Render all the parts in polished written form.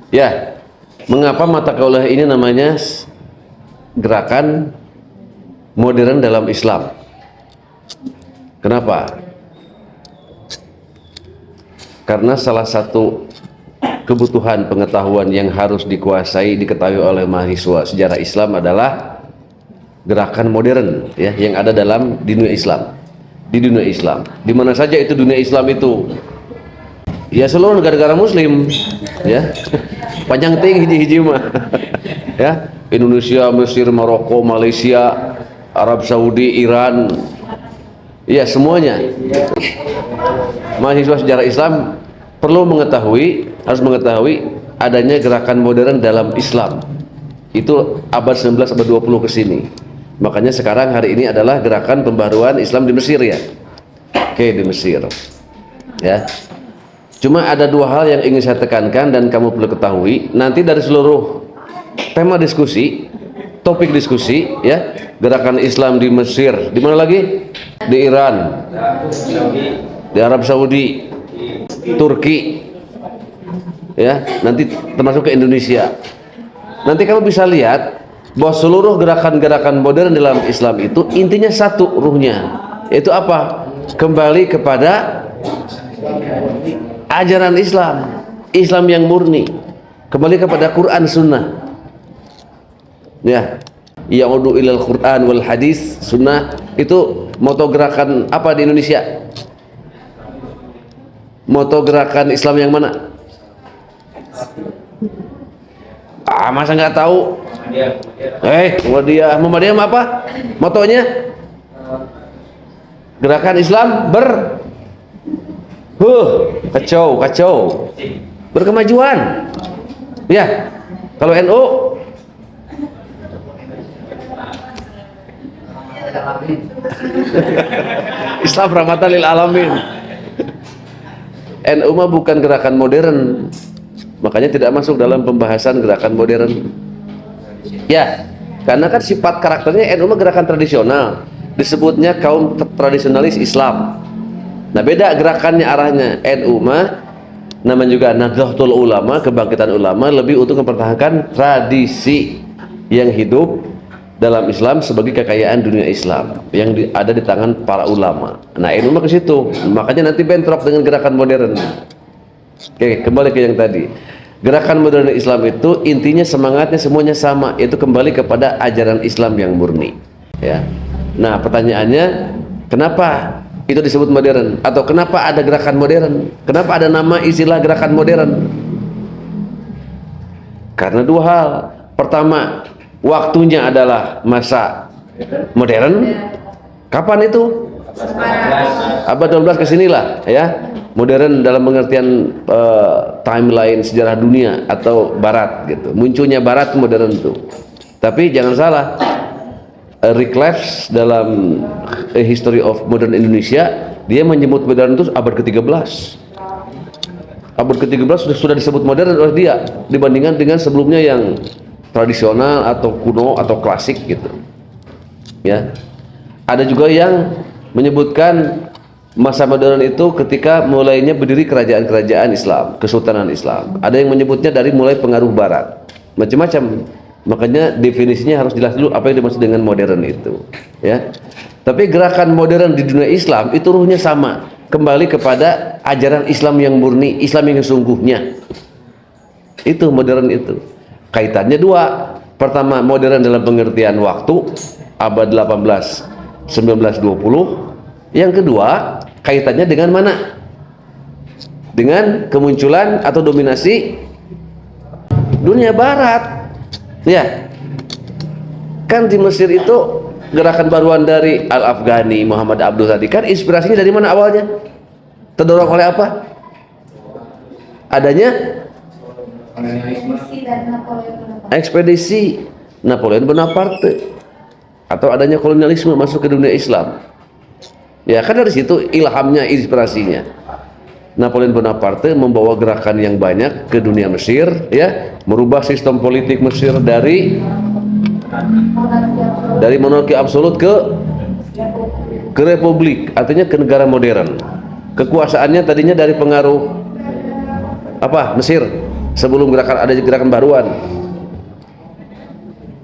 Ya, mengapa mata kuliah ini namanya gerakan modern dalam Islam? Kenapa? Karena salah satu kebutuhan pengetahuan yang harus diketahui oleh mahasiswa sejarah Islam adalah gerakan modern, ya, yang ada dalam dunia Islam. Di dunia Islam, di mana saja itu dunia Islam itu, ya seluruh negara-negara Muslim, ya, panjang tinggi hiji mah, ya, Indonesia, Mesir, Maroko, Malaysia, Arab Saudi, Iran, ya semuanya. Mahasiswa sejarah Islam harus mengetahui adanya gerakan modern dalam Islam. Itu abad 19, abad 20 ke sini. Makanya sekarang hari ini adalah gerakan pembaruan Islam di Mesir, ya. Oke, di Mesir. Ya. Cuma ada dua hal yang ingin saya tekankan dan kamu perlu ketahui. Nanti dari seluruh tema diskusi, topik diskusi, ya, gerakan Islam di Mesir, di mana lagi? Di Iran, di Arab Saudi, Turki, ya, nanti termasuk ke Indonesia. Nanti kamu bisa lihat bahwa seluruh gerakan-gerakan modern dalam Islam itu intinya satu ruhnya, yaitu apa? Kembali kepada ajaran Islam, Islam yang murni, kembali kepada Quran Sunnah, ya. Ya'udu ilal Quran wal hadis Sunnah. Itu moto gerakan apa di Indonesia? Moto gerakan Islam yang mana? Masa nggak tahu? Muhammadiyah apa? Motonya? Gerakan Islam kacau, berkemajuan. Ya, kalau NU Islam rahmatan lil alamin. NU mah bukan gerakan modern, makanya tidak masuk dalam pembahasan gerakan modern. Ya, karena kan sifat karakternya NU mah gerakan tradisional, disebutnya kaum tradisionalis Islam. Nah, beda gerakannya arahnya. NU mah namanya juga Nahdlatul Ulama, kebangkitan ulama, lebih untuk mempertahankan tradisi yang hidup dalam Islam sebagai kekayaan dunia Islam yang ada di tangan para ulama. Nah, NU mah ke situ. Makanya nanti bentrok dengan gerakan modern. Oke, kembali ke yang tadi. Gerakan modern Islam itu intinya semangatnya semuanya sama, yaitu kembali kepada ajaran Islam yang murni, ya. Nah, pertanyaannya, kenapa itu disebut modern? Atau kenapa ada gerakan modern? Kenapa ada nama istilah gerakan modern? Karena dua hal. Pertama, waktunya adalah masa modern. Kapan itu? Abad 12 ke sinilah, ya. Modern dalam pengertian timeline sejarah dunia atau barat gitu. Munculnya barat modern itu. Tapi jangan salah, Rick Leves dalam History of Modern Indonesia, dia menyebut modern itu abad ke-13. Abad ke-13 sudah disebut modern oleh dia dibandingkan dengan sebelumnya yang tradisional atau kuno atau klasik gitu, ya. Ada juga yang menyebutkan masa modern itu ketika mulainya berdiri kerajaan-kerajaan Islam, kesultanan Islam. Ada yang menyebutnya dari mulai pengaruh barat, macam-macam. Makanya definisinya harus jelas dulu apa yang dimaksud dengan modern itu, ya. Tapi gerakan modern di dunia Islam itu ruhnya sama, kembali kepada ajaran Islam yang murni, Islam yang sesungguhnya. Itu modern itu. Kaitannya dua. Pertama, modern dalam pengertian waktu, abad 18, 19, 20. Yang kedua, kaitannya dengan mana? Dengan kemunculan atau dominasi dunia barat. Ya. Kan di Mesir itu gerakan baruan dari Al-Afghani, Muhammad Abduh tadi, kan inspirasinya dari mana awalnya? Terdorong oleh apa? Adanya ekspedisi Napoleon Bonaparte, atau adanya kolonialisme masuk ke dunia Islam. Ya, kan dari situ ilhamnya, inspirasinya. Napoleon Bonaparte membawa gerakan yang banyak ke dunia Mesir, ya, merubah sistem politik Mesir dari monarki absolut ke republik, artinya ke negara modern. Kekuasaannya tadinya dari pengaruh apa? Mesir. sebelum ada gerakan baruan.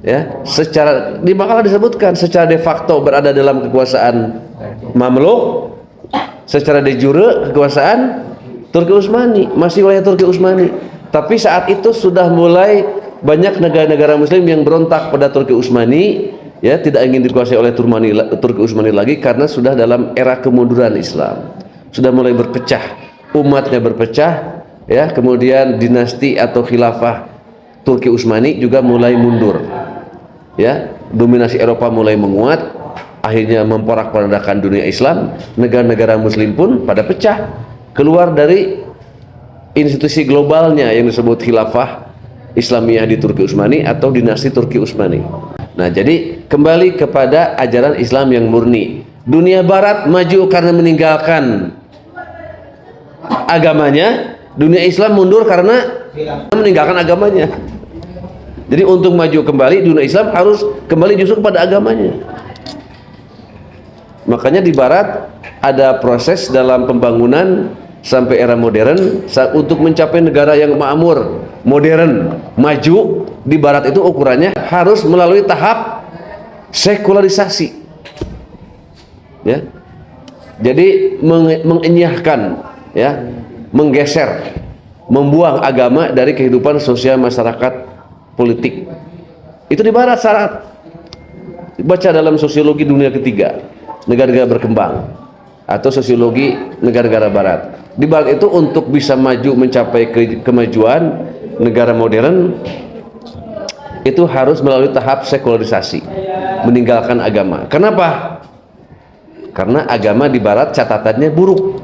Ya, secara di makalah disebutkan secara de facto berada dalam kekuasaan Mamluk, secara de jure kekuasaan Turki Utsmani, masih wilayah Turki Utsmani. Tapi saat itu sudah mulai banyak negara-negara Muslim yang berontak pada Turki Utsmani, ya, tidak ingin dikuasai oleh Turki Utsmani lagi karena sudah dalam era kemunduran Islam, sudah mulai berpecah, umatnya berpecah, ya, kemudian dinasti atau khilafah Turki Utsmani juga mulai mundur. Ya, dominasi Eropa mulai menguat, akhirnya memporak-porandakan dunia Islam. Negara-negara Muslim pun pada pecah, keluar dari institusi globalnya yang disebut khilafah Islamiyah di Turki Utsmani atau dinasti Turki Utsmani. Nah, jadi kembali kepada ajaran Islam yang murni. Dunia Barat maju karena meninggalkan agamanya, dunia Islam mundur karena meninggalkan agamanya. Jadi untuk maju kembali, dunia Islam harus kembali justru kepada agamanya. Makanya di Barat ada proses dalam pembangunan sampai era modern untuk mencapai negara yang makmur, modern, maju. Di Barat itu ukurannya harus melalui tahap sekularisasi. Ya. Jadi mengenyahkan, ya, menggeser, membuang agama dari kehidupan sosial masyarakat politik. Itu di Barat syarat. Baca dalam sosiologi dunia ketiga, negara-negara berkembang atau sosiologi negara-negara Barat. Di Barat itu untuk bisa maju mencapai kemajuan negara modern itu harus melalui tahap sekularisasi, meninggalkan agama. Kenapa? Karena agama di Barat catatannya buruk.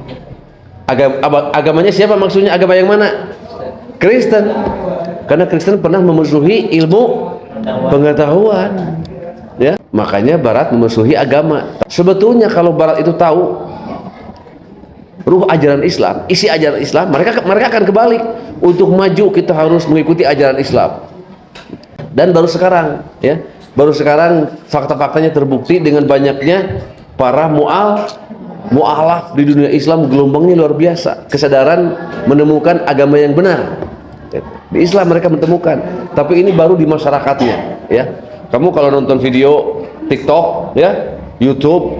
Agamanya siapa maksudnya? Agama yang mana? Kristen. Karena Kristen pernah memusuhi ilmu pengetahuan, ya, makanya Barat memusuhi agama. Sebetulnya kalau Barat itu tahu ruh ajaran Islam, isi ajaran Islam, mereka akan kebalik. Untuk maju kita harus mengikuti ajaran Islam. Dan baru sekarang, ya, baru sekarang fakta-faktanya terbukti dengan banyaknya para mu'alaf di dunia Islam, gelombangnya luar biasa. Kesadaran menemukan agama yang benar. Di Islam mereka menemukan, tapi ini baru di masyarakatnya, ya. Kamu kalau nonton video TikTok, ya, YouTube,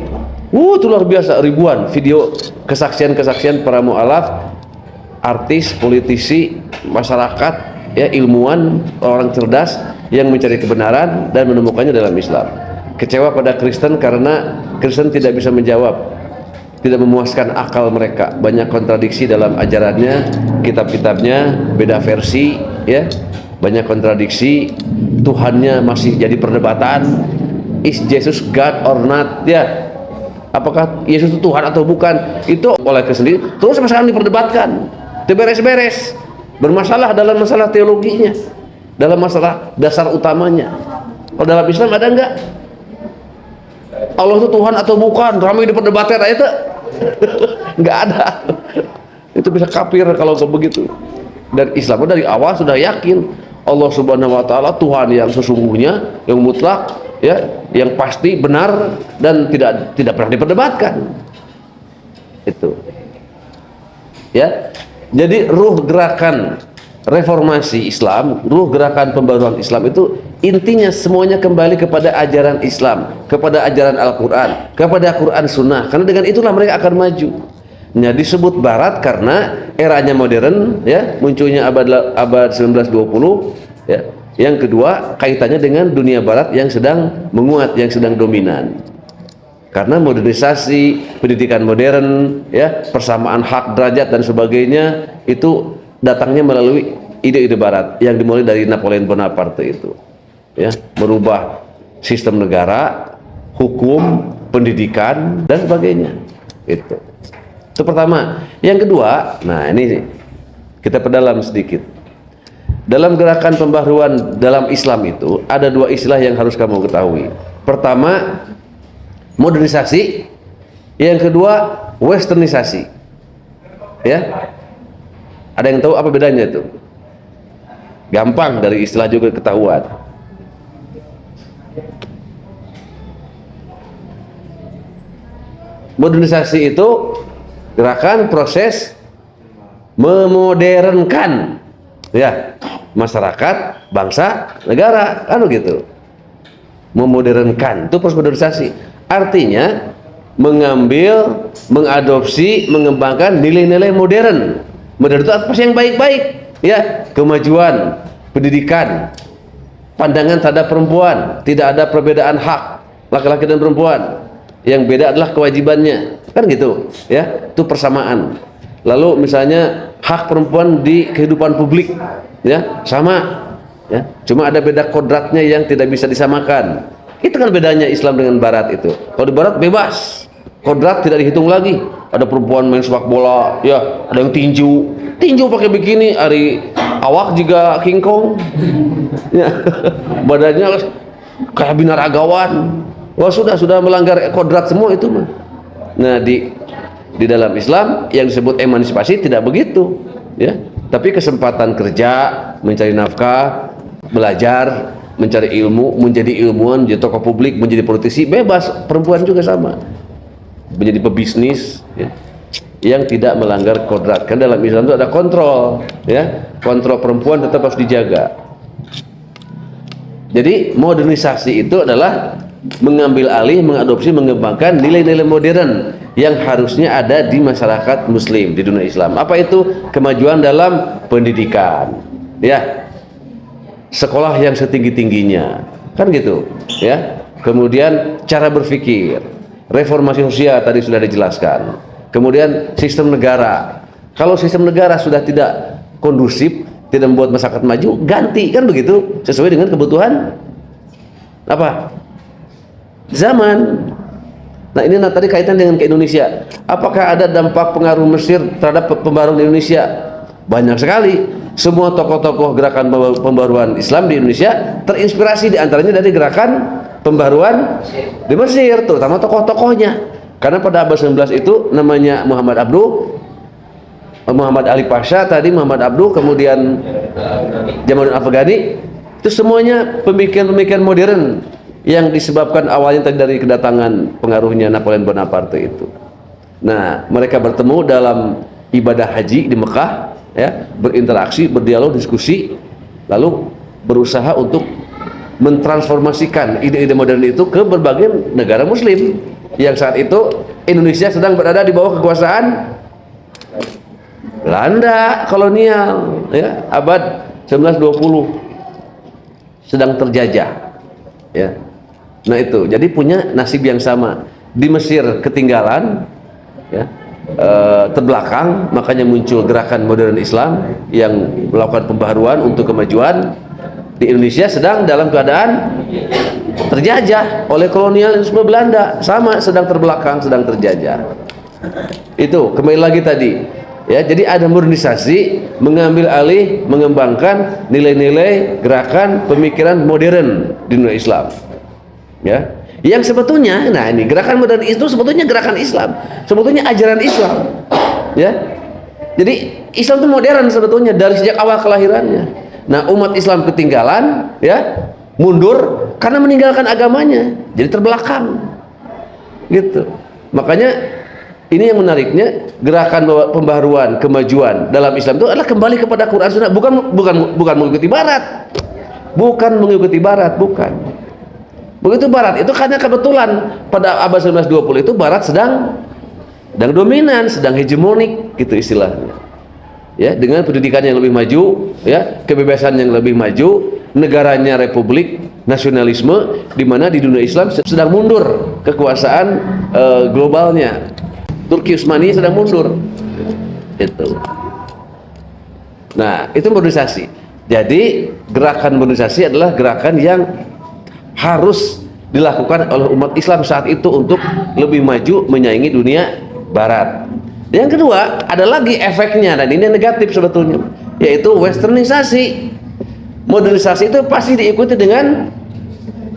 itu luar biasa, ribuan video kesaksian-kesaksian para mu'alaf, artis, politisi, masyarakat, ya, ilmuwan, orang cerdas yang mencari kebenaran dan menemukannya dalam Islam. Kecewa pada Kristen karena Kristen tidak bisa menjawab, tidak memuaskan akal mereka, banyak kontradiksi dalam ajarannya, kitab-kitabnya beda versi, ya, banyak kontradiksi. Tuhannya masih jadi perdebatan, is Jesus God or not, ya, apakah Yesus itu Tuhan atau bukan, itu oleh Kristen sendiri terus sekarang diperdebatkan, beres-beres, bermasalah dalam masalah teologinya, dalam masalah dasar utamanya. Kalau dalam Islam ada enggak Allah itu Tuhan atau bukan, ramai diperdebatkan itu? Nggak ada. Itu bisa kafir kalau begitu. Dan Islam dari awal sudah yakin Allah Subhanahu wa taala Tuhan yang sesungguhnya, yang mutlak, ya, yang pasti benar dan tidak pernah diperdebatkan. Itu. Ya. Jadi ruh gerakan reformasi Islam, ruh gerakan pembaruan Islam itu intinya semuanya kembali kepada ajaran Islam, kepada ajaran Al-Quran, kepada Quran Sunnah. Karena dengan itulah mereka akan maju. Nah, disebut Barat karena eranya modern, ya, munculnya abad 19-20, ya. Yang kedua, kaitannya dengan dunia Barat yang sedang menguat, yang sedang dominan. Karena modernisasi, pendidikan modern, ya, persamaan hak, derajat dan sebagainya itu datangnya melalui ide-ide Barat yang dimulai dari Napoleon Bonaparte itu, ya, merubah sistem negara, hukum, pendidikan dan sebagainya. Itu pertama. Yang kedua, nah ini kita perdalam sedikit. Dalam gerakan pembaharuan dalam Islam itu ada dua istilah yang harus kamu ketahui. Pertama, modernisasi. Yang kedua, westernisasi. Ya. Ada yang tahu apa bedanya itu? Gampang, dari istilah juga ketahuan. Modernisasi itu gerakan proses memodernkan Ya, masyarakat, bangsa, negara, kan begitu. Memodernkan, itu proses modernisasi. Artinya mengambil, mengadopsi, mengembangkan nilai-nilai modern. Modern itu apa sih yang baik-baik? Ya, kemajuan, pendidikan, pandangan terhadap perempuan, tidak ada perbedaan hak laki-laki dan perempuan. Yang beda adalah kewajibannya, kan gitu. Ya, itu persamaan. Lalu misalnya hak perempuan di kehidupan publik, ya sama. Ya, cuma ada beda kodratnya yang tidak bisa disamakan. Itu kan bedanya Islam dengan Barat itu. Kalau di Barat bebas, kodrat tidak dihitung lagi. Ada perempuan main sepak bola, ya ada yang tinju pakai bikini, hari awak juga King Kong, ya, badannya kayak binaragawan. Wah sudah melanggar kodrat semua itu mah. Nah di dalam Islam yang disebut emansipasi tidak begitu, ya. Tapi kesempatan kerja, mencari nafkah, belajar, mencari ilmu, menjadi ilmuwan, menjadi tokoh publik, menjadi politisi, bebas. Perempuan juga sama, menjadi pebisnis, ya, yang tidak melanggar kodrat. Kan dalam Islam itu ada kontrol, ya, kontrol perempuan tetap harus dijaga. Jadi modernisasi itu adalah mengambil alih, mengadopsi, mengembangkan nilai-nilai modern yang harusnya ada di masyarakat Muslim di dunia Islam. Apa itu? Kemajuan dalam pendidikan, ya, sekolah yang setinggi-tingginya, kan gitu, ya. Kemudian cara berpikir, reformasi sosial tadi sudah dijelaskan. Kemudian sistem negara. Kalau sistem negara sudah tidak kondusif, tidak membuat masyarakat maju, ganti, kan begitu, sesuai dengan kebutuhan apa? Zaman. Nah ini tadi kaitan dengan ke Indonesia. Apakah ada dampak pengaruh Mesir terhadap pembaruan di Indonesia? Banyak sekali. Semua tokoh-tokoh gerakan pembaruan Islam di Indonesia terinspirasi diantaranya dari gerakan pembaruan di Mesir, terutama tokoh-tokohnya. Karena pada abad 19 itu namanya Muhammad Ali Pasha tadi, Muhammad Abduh, kemudian Jamaluddin Afghani, itu semuanya pemikiran-pemikiran modern yang disebabkan awalnya tadi dari kedatangan pengaruhnya Napoleon Bonaparte itu. Nah, mereka bertemu dalam ibadah haji di Mekah, ya, berinteraksi, berdialog, diskusi, lalu berusaha untuk mentransformasikan ide-ide modern itu ke berbagai negara Muslim. Yang saat itu Indonesia sedang berada di bawah kekuasaan Belanda kolonial, ya, abad 19-20 sedang terjajah, ya. Nah itu, jadi punya nasib yang sama. Di Mesir ketinggalan, ya, terbelakang, makanya muncul gerakan modern Islam yang melakukan pembaharuan untuk kemajuan. Di Indonesia sedang dalam keadaan terjajah oleh kolonialisme Belanda, sama, sedang terbelakang, sedang terjajah. Itu kembali lagi tadi, ya. Jadi ada modernisasi, mengambil alih, mengembangkan nilai-nilai gerakan pemikiran modern di dunia Islam, ya, yang sebetulnya, nah ini gerakan modern itu sebetulnya gerakan Islam, sebetulnya ajaran Islam, ya. Jadi Islam itu modern sebetulnya dari sejak awal kelahirannya. Nah umat Islam ketinggalan, ya, mundur karena meninggalkan agamanya, jadi terbelakang, gitu. Makanya ini yang menariknya, gerakan pembaharuan, kemajuan dalam Islam itu adalah kembali kepada Quran Sunnah, bukan mengikuti Barat, bukan. Begitu Barat itu karena kebetulan pada abad 1920 itu Barat sedang dominan, sedang hegemonik, gitu istilahnya, ya, dengan pendidikan yang lebih maju, ya, kebebasan yang lebih maju, negaranya republik, nasionalisme, di mana di dunia Islam sedang mundur kekuasaan globalnya. Turki Utsmani sedang mundur, itu. Nah itu modernisasi. Jadi gerakan modernisasi adalah gerakan yang harus dilakukan oleh umat Islam saat itu untuk lebih maju menyaingi dunia Barat. Yang kedua ada lagi efeknya, dan ini negatif sebetulnya, yaitu westernisasi. Modernisasi itu pasti diikuti dengan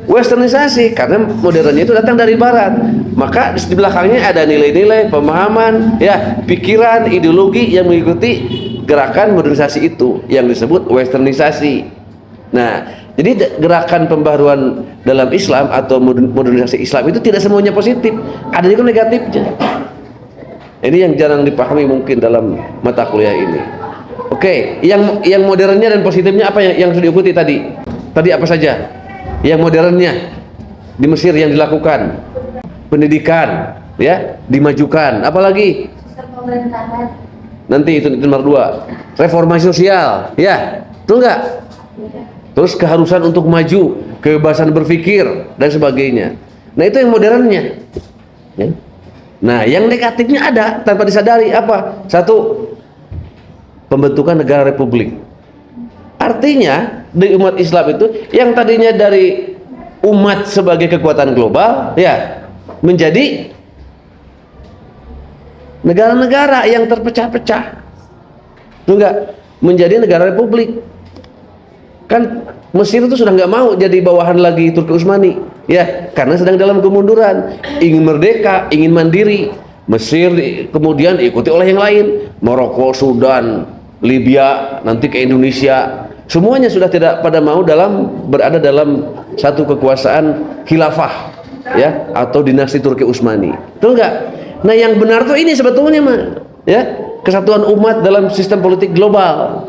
westernisasi karena modernnya itu datang dari Barat. Maka di belakangnya ada nilai-nilai, pemahaman, ya, pikiran, ideologi yang mengikuti gerakan modernisasi itu yang disebut westernisasi. Nah jadi gerakan pembaruan dalam Islam atau modernisasi Islam itu tidak semuanya positif, ada juga negatifnya. Ini yang jarang dipahami mungkin dalam mata kuliah ini. Oke, yang modernnya dan positifnya apa yang sudah diikuti tadi? Tadi apa saja? Yang modernnya di Mesir yang dilakukan, pendidikan, ya, dimajukan. Apalagi? Sistem pemerintahan. Nanti itu nomor 2. Reformasi sosial, ya, betul nggak? Terus keharusan untuk maju, kebebasan berpikir dan sebagainya. Nah itu yang modernnya. Ya. Nah yang negatifnya ada tanpa disadari apa? 1, pembentukan negara republik. Artinya di umat Islam itu yang tadinya dari umat sebagai kekuatan global, ya, menjadi negara-negara yang terpecah-pecah. Tuh enggak? Menjadi negara republik. Kan Mesir itu sudah nggak mau jadi bawahan lagi Turki Utsmani, ya, karena sedang dalam kemunduran, ingin merdeka, ingin mandiri. Mesir kemudian diikuti oleh yang lain, Maroko, Sudan, Libya, nanti ke Indonesia. Semuanya sudah tidak pada mau berada dalam satu kekuasaan khilafah, ya, atau dinasti Turki Utsmani. Betul nggak? Nah yang benar tuh ini sebetulnya mah, ya, kesatuan umat dalam sistem politik global.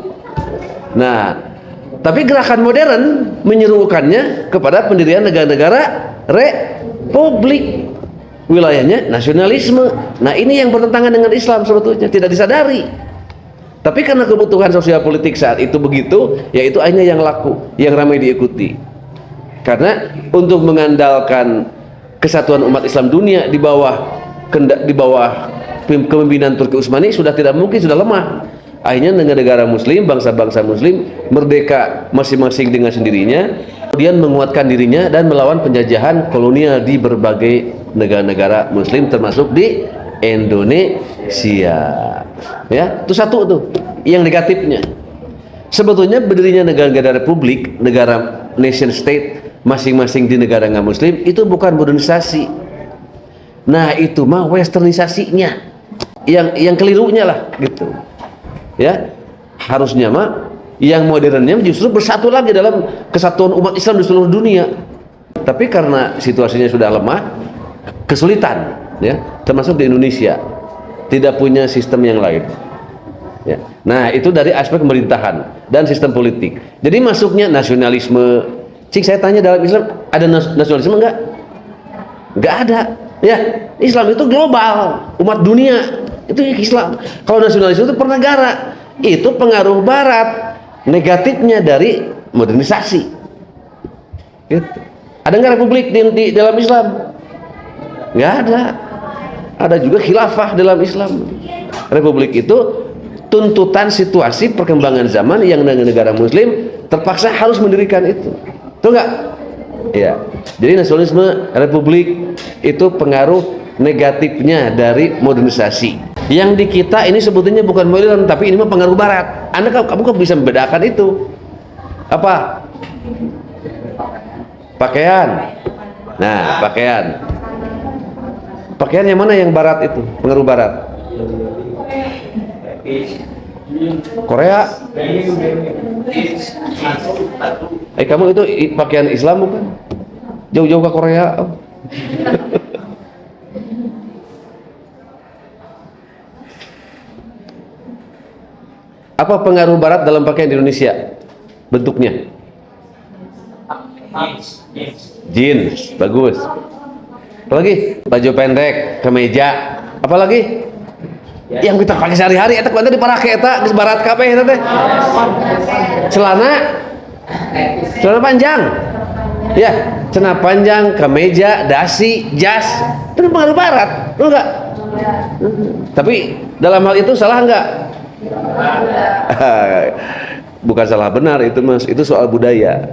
Nah tapi gerakan modern menyerukannya kepada pendirian negara-negara republik, wilayahnya nasionalisme. Nah ini yang bertentangan dengan Islam sebetulnya, tidak disadari. Tapi karena kebutuhan sosial politik saat itu begitu, yaitu akhirnya yang laku, yang ramai diikuti. Karena untuk mengandalkan kesatuan umat Islam dunia di bawah kepemimpinan Turki Utsmani sudah tidak mungkin, sudah lemah. Akhirnya negara-negara muslim, bangsa-bangsa muslim merdeka masing-masing dengan sendirinya, kemudian menguatkan dirinya dan melawan penjajahan kolonial di berbagai negara-negara muslim termasuk di Indonesia. Ya, itu satu tuh yang negatifnya. Sebetulnya berdirinya negara-negara republik, negara nation state masing-masing di negara nggak muslim itu bukan modernisasi. Nah, itu mah westernisasinya. Yang kelirunya lah gitu. Ya, harusnya mah yang modernnya justru bersatu lagi dalam kesatuan umat Islam di seluruh dunia. Tapi karena situasinya sudah lemah, kesulitan, ya, termasuk di Indonesia tidak punya sistem yang lain. Ya. Nah itu dari aspek pemerintahan dan sistem politik. Jadi masuknya nasionalisme. Cik saya tanya dalam Islam ada nasionalisme enggak? Enggak ada. Ya, Islam itu global, umat dunia. Itu Islam. Kalau nasionalisme itu per negara, itu pengaruh Barat, negatifnya dari modernisasi. Gitu. Ada nggak republik di dalam Islam? Nggak ada. Ada juga khilafah dalam Islam. Republik itu tuntutan situasi perkembangan zaman yang negara Muslim terpaksa harus mendirikan itu. Tuh nggak? Ya. Jadi nasionalisme republik itu pengaruh negatifnya dari modernisasi. Yang di kita ini sebetulnya bukan modern, tapi ini mah pengaruh Barat. Kamu kan bisa membedakan itu. Apa? Pakaian. Nah, pakaian. Pakaian yang mana yang Barat itu? Pengaruh Barat. Korea. Kamu itu pakaian Islam bukan? Jauh-jauh ke Korea. Apa pengaruh Barat dalam pakaian di Indonesia? Bentuknya? Jeans, bagus. Apalagi? Baju pendek, kemeja. Apalagi? Yang kita pakai sehari-hari. Eta kuanta diparake eta di Barat kabeh eta teh. Celana panjang. Ya, celana panjang, kemeja, dasi, jas. Itu pengaruh Barat, betul enggak? Tapi dalam hal itu salah enggak? Bukan salah benar itu mas, itu soal budaya.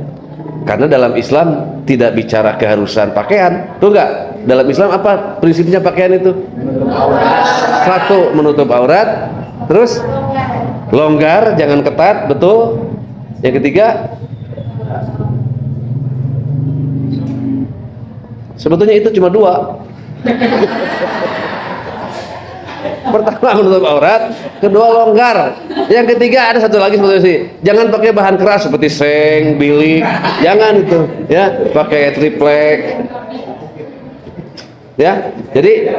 Karena dalam Islam tidak bicara keharusan pakaian, tuh enggak? Dalam Islam apa prinsipnya pakaian itu? Satu, menutup aurat. Terus longgar, jangan ketat, betul. Yang ketiga, sebetulnya itu cuma 2. Pertama menutup aurat, kedua longgar. Yang ketiga ada satu lagi sebetulnya sih, jangan pakai bahan keras seperti seng, bilik, jangan itu, ya, pakai triplek. Ya, jadi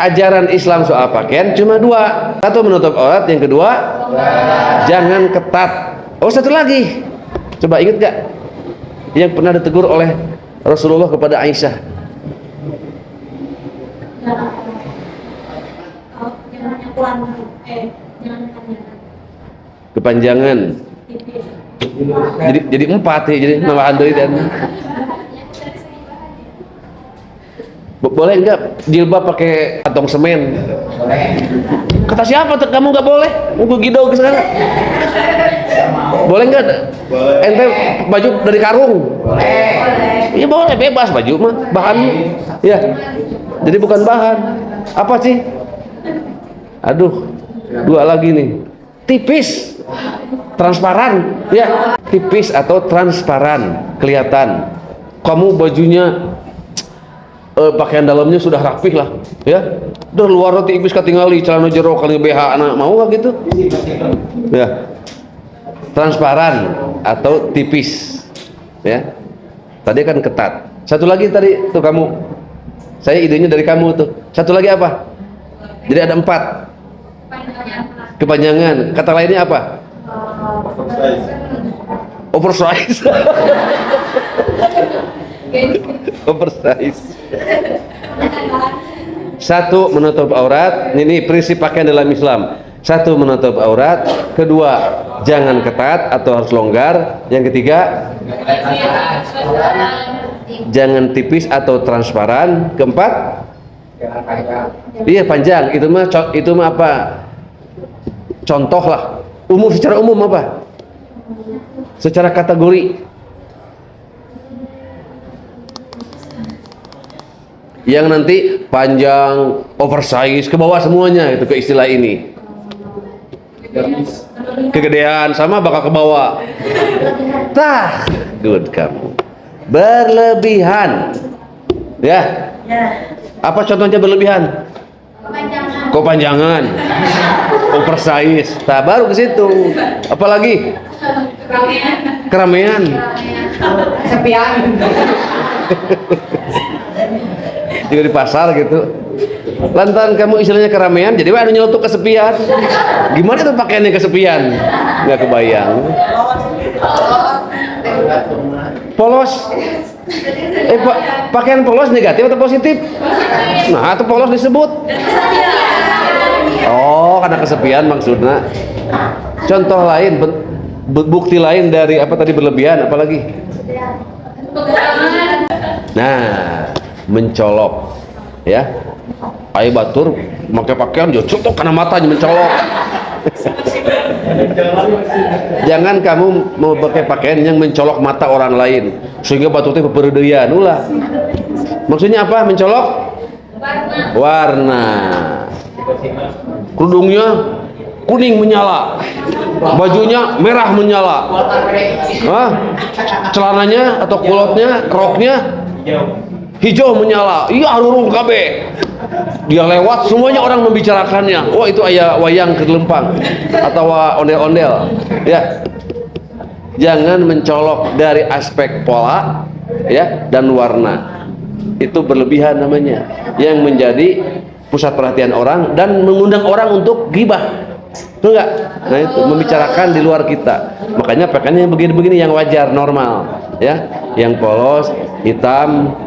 ajaran Islam soal pakaian cuma dua. Satu menutup aurat, yang kedua jangan ketat. Oh, satu lagi. Coba ingat gak yang pernah ditegur oleh Rasulullah kepada Aisyah? Kepanjangan. Jadi empat ya, jadi nama Andri dan boleh nggak jilbab pakai kantong semen? Kata siapa kamu nggak boleh? Mau gido ke sana? Boleh nggak? Ente baju dari karung? Boleh. Iya boleh, bebas baju mah bahan. Ya, jadi bukan bahan. Apa sih? Aduh, dua lagi nih. Tipis, transparan, ya. Tipis atau transparan, kelihatan. Kamu bajunya pakaian dalamnya sudah rapih lah, ya. Udah luar tipis ketinggali, celana jero kali BH anak mau gak gitu? Ya. Transparan atau tipis, ya. Tadi kan ketat. Satu lagi tadi tuh kamu, saya idenya dari kamu tuh. Satu lagi apa? Jadi ada 4. Kepanjangan. Kata lainnya apa? Oversize. Oversize. Satu, menutup aurat. Ini prinsip pakaian dalam Islam. Satu, menutup aurat. Kedua, jangan ketat atau harus longgar. Yang ketiga, jangan tipis atau transparan. Keempat, iya panjang. Itu mah apa? Contoh lah. Umum, secara umum apa? Secara kategori. Yang nanti panjang, oversize, ke bawah semuanya itu ke istilah ini. Kegedean sama bakal ke bawah. Tah, good kamu. Berlebihan. Ya. Apa contohnya berlebihan? Kepanjangan. Oversize. Tah, baru ke situ. Apalagi? Keramaian. Kesepian. Juga di pasar gitu. Lantaran kamu istilahnya keramaian, jadi anu nyelotok kesepian. Gimana tuh pakaiannya kesepian? Nggak kebayang. Polos. Pakaian polos negatif atau positif? Nah, itu polos disebut. Oh, karena kesepian maksudnya. Contoh lain, bukti lain dari apa tadi berlebihan, apalagi? Nah, mencolok, ya. Ayo batur pakai pakaian jo cukup karena matanya mencolok. Jangan kamu mau pakai pakaian yang mencolok mata orang lain sehingga batur teh beperdeyan ulah. Maksudnya apa mencolok? Warna. Kerudungnya kuning menyala, bajunya merah menyala, celananya atau kulotnya, roknya hijau menyala. Iya harurung kabeh. Dia lewat semuanya orang membicarakannya. Oh itu aya wayang kelempang atau ondel-ondel. Ya. Jangan mencolok dari aspek pola, ya, dan warna. Itu berlebihan namanya. Yang menjadi pusat perhatian orang dan mengundang orang untuk ghibah. Betul nggak? Nah itu membicarakan di luar kita. Makanya pakaiannya yang begini-begini yang wajar, normal, ya. Yang polos, hitam,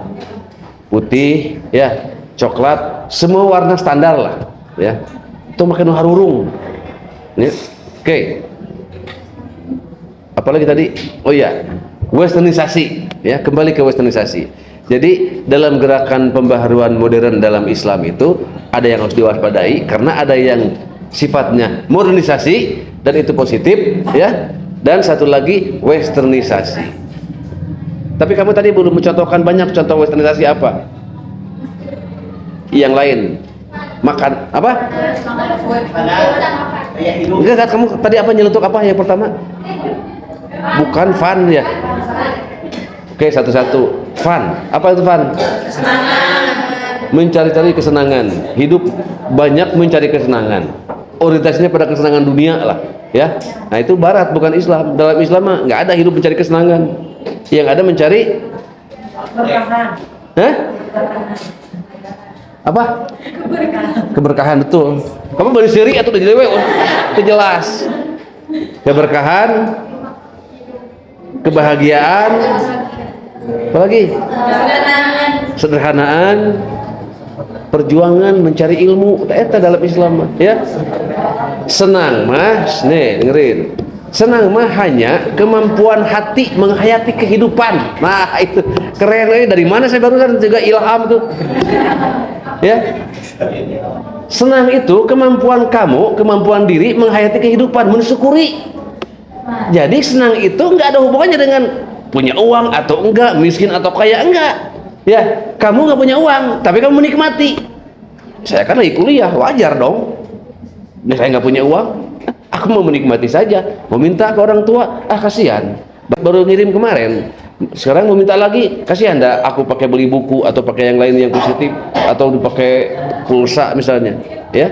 putih, ya, coklat, semua warna standar lah, ya. Itu makin harurung. Ya. Oke. Apalagi tadi? Oh iya, westernisasi, ya, kembali ke westernisasi. Jadi dalam gerakan pembaharuan modern dalam Islam itu ada yang harus diwaspadai karena ada yang sifatnya modernisasi dan itu positif, ya. Dan satu lagi westernisasi. Tapi kamu tadi belum mencontohkan banyak contoh westernisasi apa? Yang lain makan apa? Enggak, kamu tadi apa nyelutuk apa yang pertama? Bukan fun ya? Oke, satu-satu. Fun. Apa itu fun? Mencari-cari kesenangan. Hidup banyak mencari kesenangan. Orientasinya pada kesenangan dunia lah, ya. Nah itu barat bukan Islam. Dalam Islam mah nggak ada hidup mencari kesenangan. Yang ada mencari Hah? Apa? Keberkahan, betul. Kamu baru siri atau udah jelewe? Itu jelas. Keberkahan, kebahagiaan, apa lagi? Sederhanaan, perjuangan mencari ilmu, eta dalam Islam ya. Senang mah, nih dengerin. Senang mah hanya kemampuan hati menghayati kehidupan. Nah itu keren, dari mana saya barusan juga ilham tuh ya. Senang itu kemampuan kamu, kemampuan diri menghayati kehidupan, mensyukuri. Jadi senang itu nggak ada hubungannya dengan punya uang atau enggak, miskin atau kaya, enggak ya. Kamu nggak punya uang tapi kamu menikmati. Saya kan lagi kuliah, wajar dong. Saya nggak punya uang, aku mau menikmati saja. Mau minta ke orang tua, kasihan, baru ngirim kemarin. Sekarang mau minta lagi, kasihan dah aku pakai beli buku atau pakai yang lain yang positif, atau dipakai pulsa misalnya ya.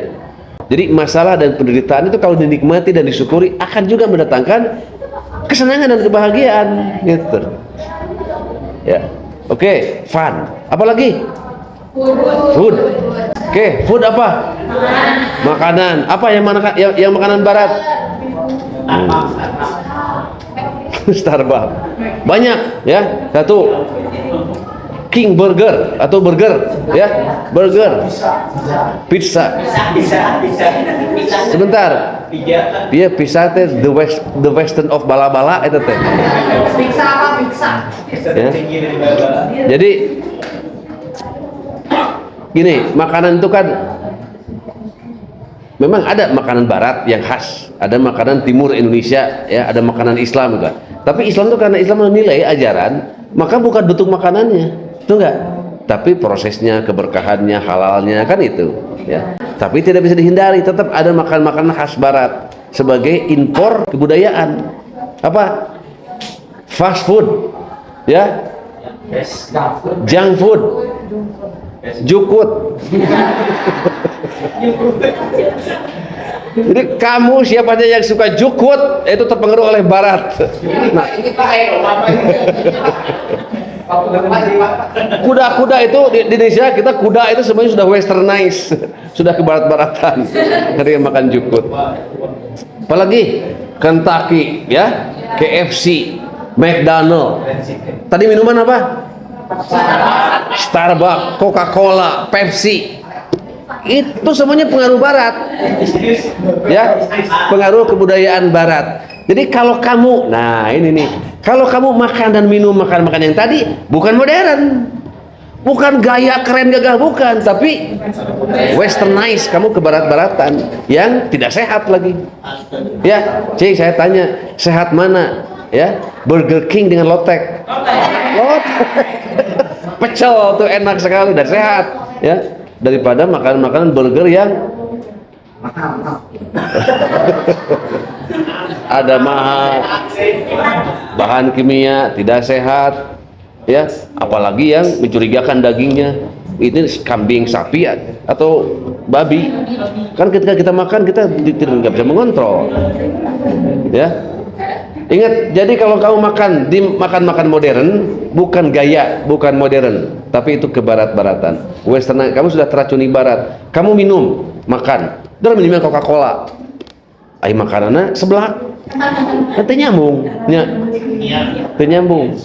Jadi masalah dan penderitaan itu kalau dinikmati dan disyukuri akan juga mendatangkan kesenangan dan kebahagiaan gitu ya. Oke, fun. Apa lagi? Food. Oke, food apa? Makanan. Apa yang makanan barat? Starbucks. Banyak ya. Satu, King Burger atau burger ya, burger, pizza. Sebentar, dia pizza teh the western of bala-bala itu teh. Pizza apa pizza? Ya. Jadi gini, makanan itu kan memang ada makanan barat yang khas, ada makanan timur Indonesia ya, ada makanan Islam juga. Tapi Islam itu karena Islam menilai ajaran, maka bukan bentuk makanannya, itu enggak, tapi prosesnya, keberkahannya, halalnya kan itu ya. Tapi tidak bisa dihindari, tetap ada makanan-makanan khas barat sebagai impor kebudayaan. Apa? Fast food ya, junk food, jukut. Jadi kamu siapa aja yang suka jukut itu terpengaruh oleh barat. Nah, kuda-kuda itu di Indonesia kita kuda itu semuanya sudah westernized, sudah ke barat-baratan. Dari yang makan jukut. Apalagi Kentucky ya, KFC, McDonald. Tadi minuman apa? Starbucks, Coca-Cola, Pepsi. Itu semuanya pengaruh barat ya, pengaruh kebudayaan barat. Jadi kalau kamu, nah ini nih, kalau kamu makan dan minum makan yang tadi bukan modern, bukan gaya keren gagah, bukan, tapi westernized, kamu ke barat-baratan yang tidak sehat lagi ya. Cik, saya tanya, sehat mana ya? Burger King dengan lotek, pecel tuh enak sekali dan sehat ya, daripada makanan burger yang ada mahal, bahan kimia, tidak sehat ya, apalagi yang mencurigakan dagingnya. Ini kambing, sapi atau babi, kan ketika kita makan kita tidak bisa mengontrol ya. Ingat, jadi kalau kamu makan modern, bukan gaya, bukan modern, tapi itu ke barat-baratan, western. Kamu sudah teracuni barat. Kamu minum, makan, dan minumnya Coca-Cola, air makanannya sebelah, nanti nyambung, nyambung.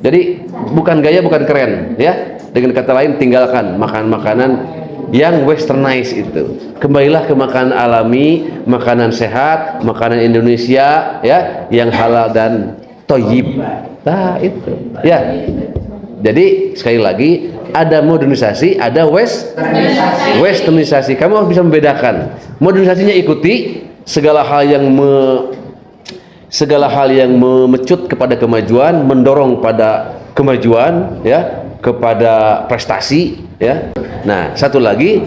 Jadi bukan gaya, bukan keren, ya. Dengan kata lain, tinggalkan makan makanan yang westernized itu. Kembalilah ke makanan alami, makanan sehat, makanan Indonesia ya, yang halal dan thayyib. Nah, itu. Ya. Jadi sekali lagi, ada modernisasi, ada westernisasi. Kamu harus bisa membedakan. Modernisasinya ikuti segala hal yang memecut kepada kemajuan, mendorong pada kemajuan ya, kepada prestasi ya. Nah, satu lagi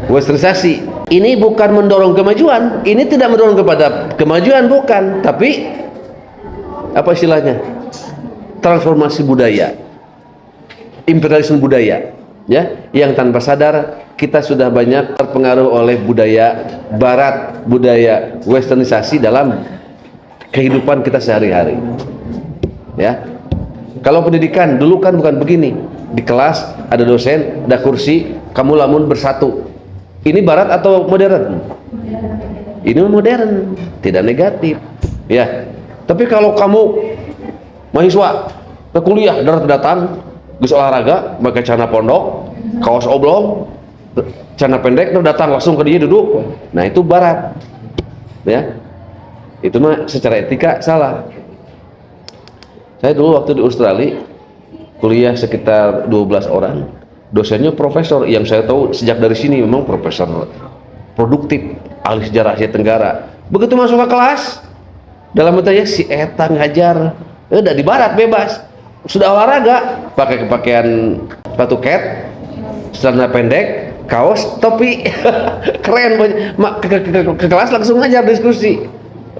westernisasi. Ini bukan mendorong kemajuan, ini tidak mendorong kepada kemajuan, bukan, tapi apa istilahnya? Transformasi budaya, imperialisme budaya ya, yang tanpa sadar kita sudah banyak terpengaruh oleh budaya barat, budaya westernisasi dalam kehidupan kita sehari-hari ya. Kalau pendidikan dulu kan bukan begini, di kelas ada dosen, ada kursi, kamu lamun bersatu. Ini barat atau modern? Ini modern, tidak negatif. Ya. Tapi kalau kamu mahasiswa ke kuliah datang, geus olahraga, pakai celana pondok, kaos oblong, celana pendek, datang langsung ke dia duduk. Nah, itu barat. Ya. Itu mah secara etika salah. Saya dulu waktu di Australia kuliah sekitar 12 orang. Dosennya profesor yang saya tahu sejak dari sini memang profesor produktif, ahli sejarah Asia Tenggara. Begitu masuk ke kelas, dalam bertanya si eta ngajar, udah di barat bebas. Sudah olahraga, pakai pakaian sepatu cat, celana pendek, kaos, topi, keren. Ke kelas langsung ngajar diskusi.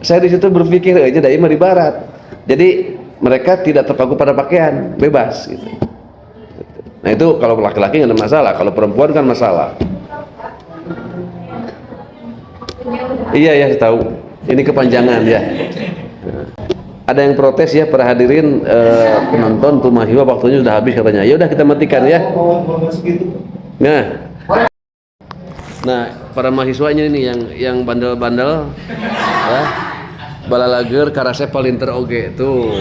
Saya di situ berpikir aja dari mah di barat. Jadi mereka tidak terpaku pada pakaian, bebas gitu. Nah itu kalau laki-laki nggak ada masalah, kalau perempuan kan masalah. Iya ya, tahu. Ini kepanjangan ya. Ada yang protes ya para hadirin penonton tuh mahasiswa waktunya sudah habis katanya. Ya udah kita matikan ya. Nah, para mahasiswanya ini yang bandel-bandel ya. Balalager karase palinter oge tuh.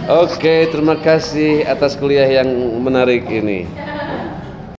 Oke, terima kasih atas kuliah yang menarik ini.